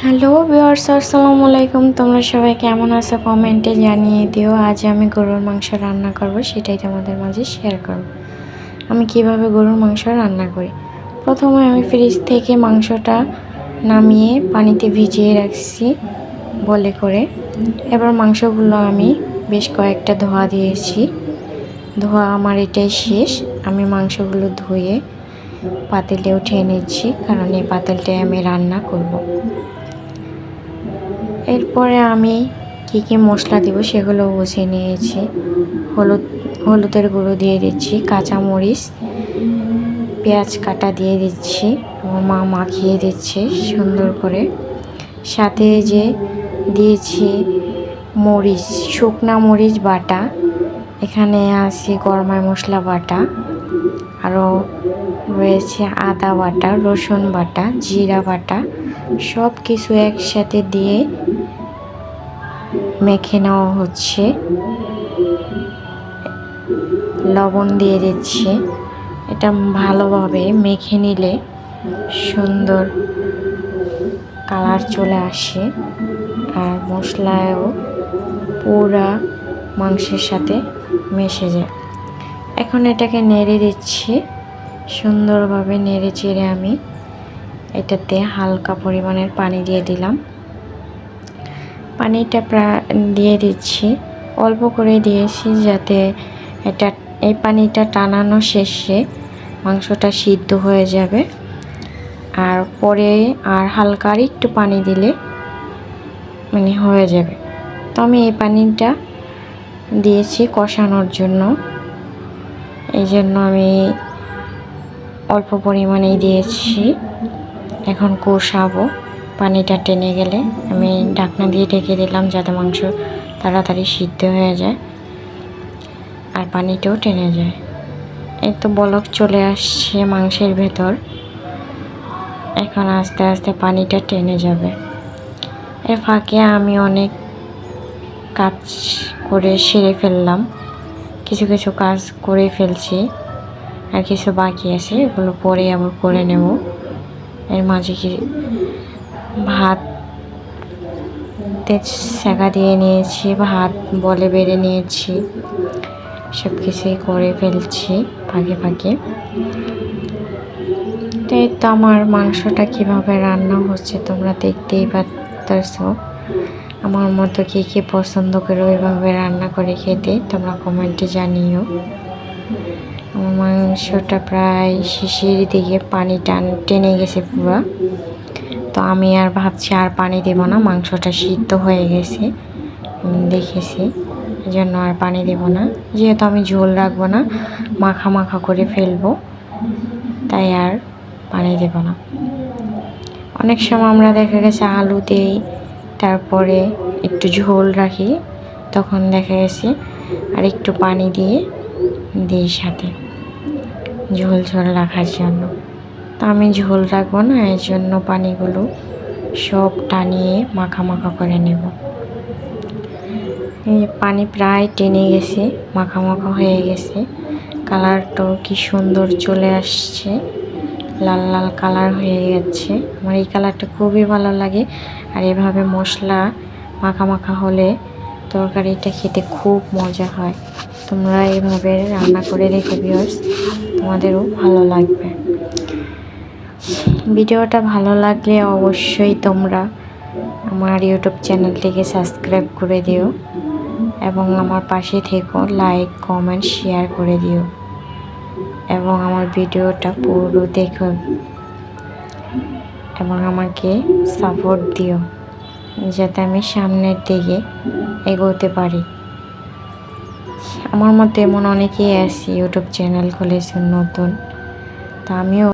Hello viewers, আসসালামু আলাইকুম। তোমরা সবাই কেমন আছো কমেন্টে জানিয়ে দিও। আজ আমি গরুর মাংস রান্না করব, সেটাই তোমাদের মাঝে শেয়ার করব। আমি কিভাবে গরুর মাংস রান্না করি। প্রথমে আমি ফ্রিজ থেকে মাংসটা নামিয়ে পানিতে ভিজিয়ে রাখছি বলে করে। এবার মাংসগুলো আমি বেশ কয়েকটা ধোয়া দিয়েছি। ধোয়া আমার এটাই শেষ। আমি মাংসগুলো ধুয়ে পাতিলে উঠিয়ে নিচ্ছি, কারণ এই পাতিলটায় আমি রান্না করব। এরপরে আমি কি মশলা দেব সেগুলো বুঝে নিয়েছি। হলুদের গুঁড়ো দিয়ে দিচ্ছি, কাঁচামরিচ, পেঁয়াজ কাটা দিয়ে দিচ্ছি, আমার মা মাখিয়ে দিচ্ছে সুন্দর করে। সাথে যে দিয়েছি মরিচ, শুকনা মরিচ বাটা, এখানে আছে গরমাই মশলা বাটা, আরও রয়েছে আদা বাটা, রসুন বাটা, জিরা বাটা, সব কিছু একসাথে দিয়ে মেখে নেওয়া হচ্ছে। লবণ দিয়ে দিচ্ছি। এটা ভালোভাবে মেখে নিলে সুন্দর কালার চলে আসে, আর মশলাও পুরা মাংসের সাথে মিশে যায়। এখন এটাকে নেড়ে দিচ্ছি সুন্দরভাবে। নেড়ে চেড়ে আমি এটাতে হালকা পরিমাণের পানি দিয়ে দিলাম। পানিটা প্রায় দিয়ে দিচ্ছি, অল্প করে দিয়েছি, যাতে এই পানিটা টানানো শেষে মাংসটা সিদ্ধ হয়ে যাবে। আর পরে হালকা আর একটু পানি দিলে হয়ে যাবে। তো আমি এই পানিটা দিয়েছি কষানোর জন্য, এই জন্য আমি অল্প পরিমাণেই দিয়েছি। এখন কষাবো। পানিটা টেনে গেলে আমি ঢাকনা দিয়ে ঢেকে দিলাম, যাতে মাংস তাড়াতাড়ি সিদ্ধ হয়ে যায় আর পানিটাও টেনে যায়। এই তো বলক চলে আসছে মাংসের ভেতর। এখন আস্তে আস্তে পানিটা টেনে যাবে। এর ফাঁকে আমি অনেক কাজ করে সেরে ফেললাম, কিছু কাজ করে ফেলছি, আর কিছু বাকি আছে, এগুলো পরে আবার করে নেব। এর মাঝে ভাত সেকা দিয়ে নিয়েছি, ভাত বলে বেড়ে নিয়েছি, সব কিছুই করে ফেলছি ফাঁকে ফাঁকে। তো এই তো আমার মাংসটা কিভাবে রান্না হচ্ছে তোমরা দেখতেই পাচ্ছো। আমার মতো কি পছন্দ করে ওইভাবে রান্না করে খেতে তোমরা কমেন্টে জানিও। আমার মাংসটা প্রায় শেষের দিকে পানি টেনে গেছে পুরো। তো আমি আর ভাবছি আর পানি দেব না, মাংসটা সিদ্ধ হয়ে গেছে দেখেছি, এই জন্য আর পানি দেব না। যেহেতু আমি ঝোল রাখবো না, মাখা মাখা করে ফেলবো, তাই আর পানি দেব না। অনেক সময় আমরা দেখা গেছে আলু দেই, তারপরে একটু ঝোল রাখি, তখন দেখা গেছে আর একটু পানি দিয়ে দিই সাথে, ঝোল রাখার জন্য। তো আমি ঝোল রাখবো না, এই জন্য পানিগুলো সব টানিয়ে মাখা মাখা করে নেব। এই পানি প্রায় টেনে গেছে, মাখা মাখা হয়ে গেছে। কালারটাও কি সুন্দর চলে আসছে, লাল লাল কালার হয়ে যাচ্ছে। আমার এই কালারটা খুবই ভালো লাগে। আর এভাবে মশলা মাখা মাখা হলে তরকারিটা খেতে খুব মজা হয়। তোমরা এইভাবে রান্না করে দেখো ভিউয়ার্স, তোমাদেরও ভালো লাগবে। ভিডিওটা ভালো লাগলে অবশ্যই তোমরা আমার ইউটিউব চ্যানেলটিকে সাবস্ক্রাইব করে দিও, এবং আমার পাশে থেকো, লাইক কমেন্ট শেয়ার করে দিও, এবং আমার ভিডিওটা পুরো দেখো এবং আমাকে সাপোর্ট দিও, যাতে আমি সামনের দিকে এগোতে পারি। আমার মতো এমন অনেকেই আছে ইউটিউব চ্যানেল খুলেছে নতুন, তা আমিও